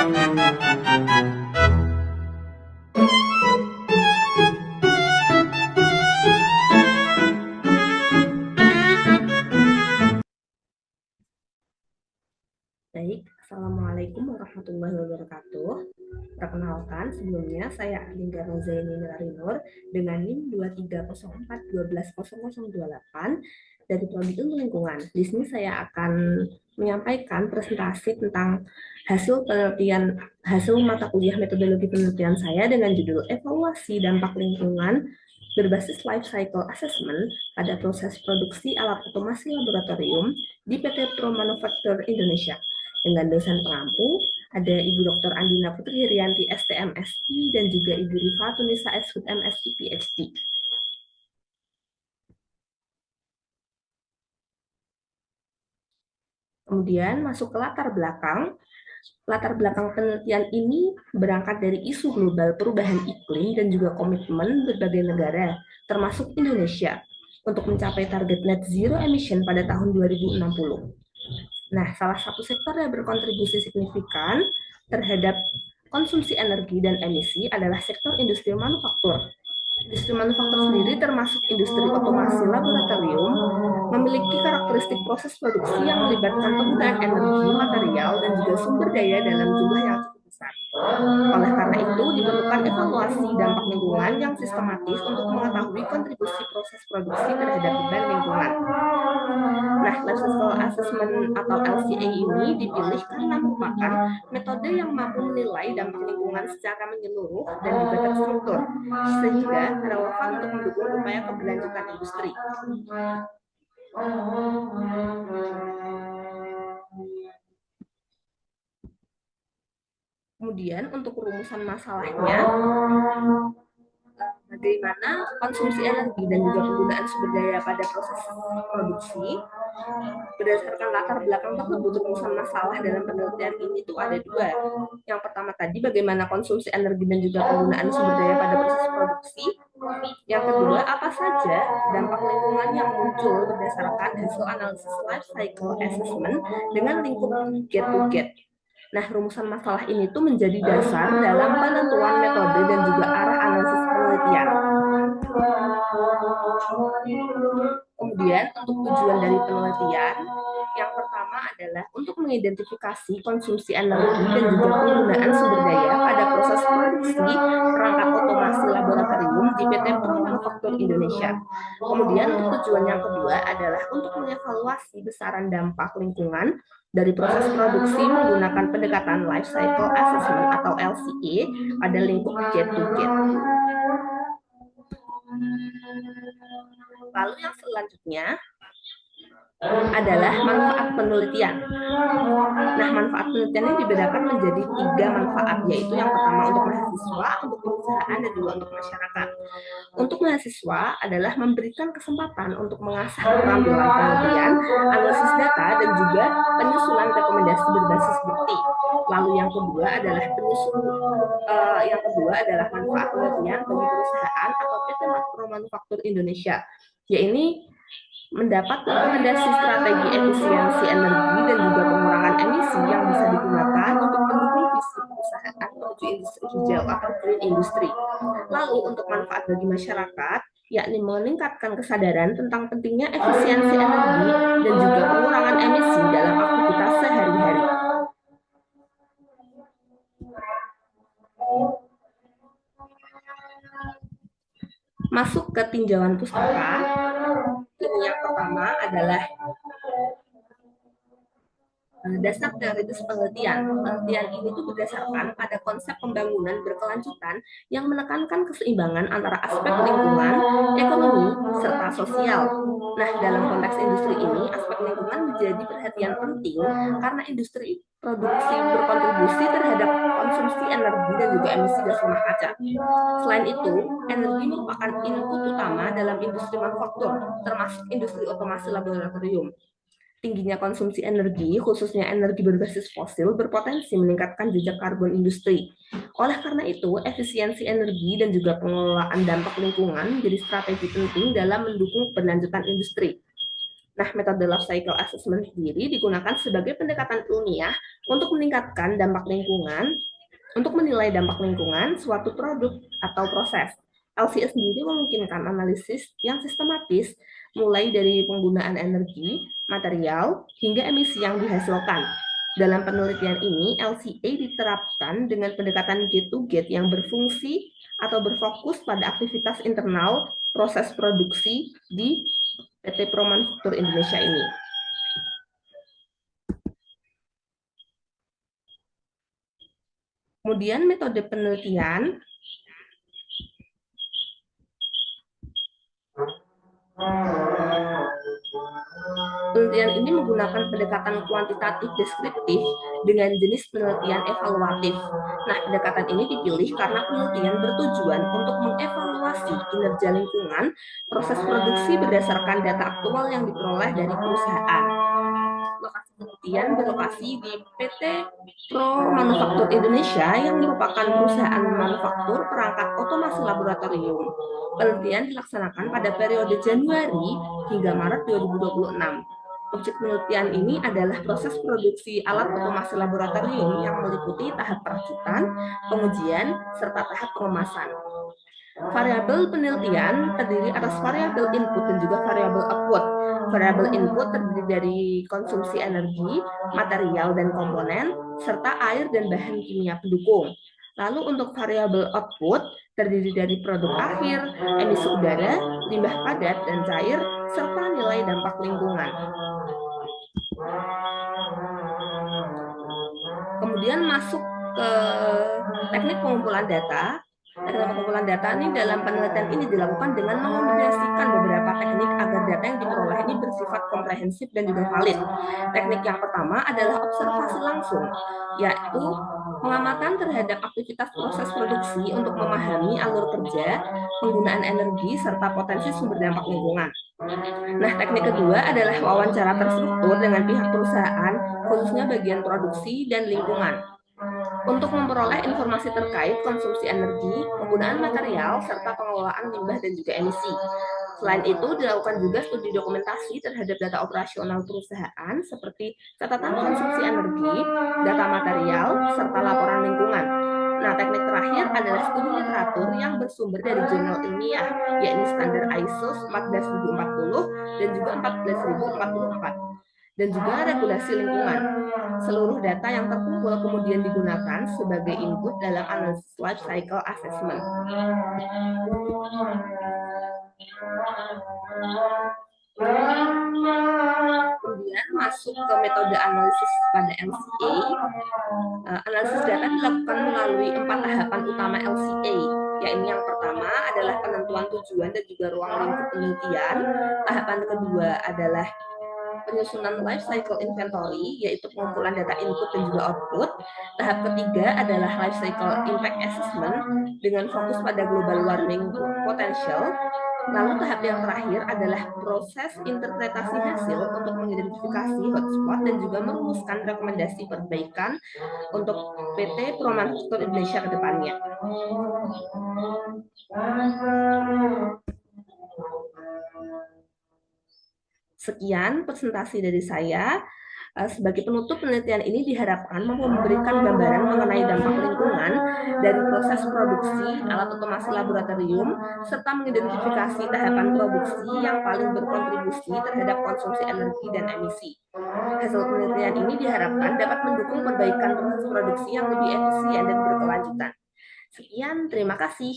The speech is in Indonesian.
Baik, Assalamualaikum warahmatullahi wabarakatuh. Perkenalkan, sebelumnya saya Adinda Rozaini Milarinur dengan NIM 2304 dari Prodi Ilmu Lingkungan. Di sini saya akan menyampaikan presentasi tentang hasil mata kuliah metodologi penelitian saya dengan judul Evaluasi Dampak Lingkungan berbasis Life Cycle Assessment pada proses produksi alat otomasi laboratorium di PT Pro Manufacture Indonesia. Dengan dosen pengampu, ada Ibu Dr. Andina Putri Rianti STMSI dan juga Ibu Rifa Tunisa Eshud MSI PhD. Kemudian masuk ke latar belakang. Latar belakang penelitian ini berangkat dari isu global perubahan iklim dan juga komitmen berbagai negara, termasuk Indonesia, untuk mencapai target net zero emission pada tahun 2060. Nah, salah satu sektor yang berkontribusi signifikan terhadap konsumsi energi dan emisi adalah sektor industri manufaktur. Industri manufaktur sendiri termasuk industri otomasi laboratorium, memiliki karakteristik proses produksi yang melibatkan penggunaan energi, material, dan juga sumber daya dalam jumlah yang cukup besar. Oleh karena itu, diperlukan evaluasi dampak lingkungan yang sistematis untuk mengetahui kontribusi proses produksi terhadap beban lingkungan. Nah, Life Cycle Assessment atau LCA ini dipilih karena merupakan metode yang mampu menilai dampak lingkungan secara menyeluruh dan juga terstruktur, sehingga relevan untuk mendukung upaya keberlanjutan industri. Kemudian untuk rumusan masalahnya, bagaimana konsumsi energi dan juga penggunaan sumber daya pada proses produksi. Berdasarkan latar belakang tersebut, rumusan masalah dalam penelitian ini tuh ada dua. Yang pertama tadi, bagaimana konsumsi energi dan juga penggunaan sumber daya pada proses produksi. Yang kedua, apa saja dampak lingkungan yang muncul berdasarkan hasil analisis life cycle assessment dengan lingkup get to get. Nah, rumusan masalah ini tuh menjadi dasar dalam penentuan metode dan juga arah analisis penelitian. Kemudian, untuk tujuan dari penelitian, yang pertama adalah untuk mengidentifikasi konsumsi energi dan juga penggunaan sumber daya pada proses produksi perangkat otomasi laboratorium di PT Pro Manufacture Indonesia. Kemudian, untuk tujuan yang kedua adalah untuk mengevaluasi besaran dampak lingkungan dari proses produksi menggunakan pendekatan Life Cycle Assessment atau LCA pada lingkup get to get. Lalu yang selanjutnya adalah manfaat penelitian. Nah, manfaat penelitian ini dibedakan menjadi 3 manfaat, yaitu yang pertama untuk mahasiswa, untuk perusahaan, dan juga untuk masyarakat. Untuk mahasiswa adalah memberikan kesempatan untuk mengasah keterampilan penelitian, analisis data, dan juga penyusunan rekomendasi berbasis bukti. Lalu yang kedua adalah manfaat penelitian bagi perusahaan atau PT Pro Manufacture Indonesia, yaitu mendapat rekomendasi strategi efisiensi energi dan juga pengurangan emisi yang bisa digunakan untuk mendukung visi perusahaan menuju industri hijau atau green industry. Lalu untuk manfaat bagi masyarakat, yakni meningkatkan kesadaran tentang pentingnya efisiensi energi dan juga pengurangan emisi dalam aktivitas sehari-hari. Masuk ke tinjauan pustaka. Ini yang pertama adalah dasar teoritis penelitian. Penelitian ini tuh berdasarkan pada konsep pembangunan berkelanjutan yang menekankan keseimbangan antara aspek lingkungan, ekonomi, serta sosial. Nah, dalam konteks industri ini, aspek lingkungan menjadi perhatian penting karena industri produksi berkontribusi terhadap konsumsi energi dan juga emisi gas rumah kaca. Selain itu, energi merupakan input utama dalam industri manufaktur, termasuk industri otomasi laboratorium. Tingginya konsumsi energi, khususnya energi berbasis fosil, berpotensi meningkatkan jejak karbon industri. Oleh karena itu, efisiensi energi dan juga pengelolaan dampak lingkungan menjadi strategi penting dalam mendukung keberlanjutan industri. Nah, metode life cycle assessment sendiri digunakan sebagai pendekatan ilmiah untuk meningkatkan dampak lingkungan, untuk menilai dampak lingkungan suatu produk atau proses. LCA sendiri memungkinkan analisis yang sistematis mulai dari penggunaan energi, material, hingga emisi yang dihasilkan. Dalam penelitian ini, LCA diterapkan dengan pendekatan gate to gate yang berfungsi atau berfokus pada aktivitas internal proses produksi di PT Promanufaktur Indonesia ini. Kemudian metode penelitian ini menggunakan pendekatan kuantitatif deskriptif dengan jenis penelitian evaluatif. Nah, pendekatan ini dipilih karena penelitian bertujuan untuk mengevaluasi kinerja lingkungan proses produksi berdasarkan data aktual yang diperoleh dari perusahaan. Lokasi penelitian berlokasi di PT Promanufaktur Indonesia yang merupakan perusahaan manufaktur perangkat otomasi laboratorium. Penelitian dilaksanakan pada periode Januari hingga Maret 2026. Objek penelitian ini adalah proses produksi alat otomasi laboratorium yang meliputi tahap perakitan, pengujian, serta tahap pengemasan. Variabel penelitian terdiri atas variabel input dan juga variabel output. Variabel input terdiri dari konsumsi energi, material dan komponen, serta air dan bahan kimia pendukung. Lalu untuk variabel output terdiri dari produk akhir, emisi udara, limbah padat dan cair, serta nilai dampak lingkungan. Kemudian masuk ke teknik pengumpulan data. Teknik pengumpulan data ini dalam penelitian ini dilakukan dengan mengombinasikan beberapa teknik agar data yang diperoleh ini bersifat komprehensif dan juga valid. Teknik yang pertama adalah observasi langsung, yaitu pengamatan terhadap aktivitas proses produksi untuk memahami alur kerja, penggunaan energi, serta potensi sumber dampak lingkungan. Nah, teknik kedua adalah wawancara terstruktur dengan pihak perusahaan, khususnya bagian produksi dan lingkungan, untuk memperoleh informasi terkait konsumsi energi, penggunaan material, serta pengelolaan limbah dan juga emisi. Selain itu, dilakukan juga studi dokumentasi terhadap data operasional perusahaan seperti catatan konsumsi energi, data material, serta laporan lingkungan. Nah, teknik terakhir adalah studi literatur yang bersumber dari jurnal ilmiah, yakni standar ISO 14040 dan juga 14044, dan juga regulasi lingkungan. Seluruh data yang terkumpul kemudian digunakan sebagai input dalam analisis life cycle assessment. Kemudian masuk ke metode analisis pada LCA. Analisis data dilakukan melalui 4 tahapan utama LCA, yakni yang pertama adalah penentuan tujuan dan juga ruang lingkup penelitian. Tahapan kedua adalah penyusunan life cycle inventory, yaitu pengumpulan data input dan juga output. Tahap ketiga adalah life cycle impact assessment dengan fokus pada global warming potential. Lalu tahap yang terakhir adalah proses interpretasi hasil untuk mengidentifikasi hotspot dan juga merumuskan rekomendasi perbaikan untuk PT Promanufaktur Indonesia ke depannya. Sekian presentasi dari saya. Sebagai penutup, penelitian ini diharapkan memberikan gambaran mengenai dampak lingkungan dari proses produksi alat otomasi laboratorium, serta mengidentifikasi tahapan produksi yang paling berkontribusi terhadap konsumsi energi dan emisi. Hasil penelitian ini diharapkan dapat mendukung perbaikan proses produksi yang lebih efisien dan berkelanjutan. Sekian, terima kasih.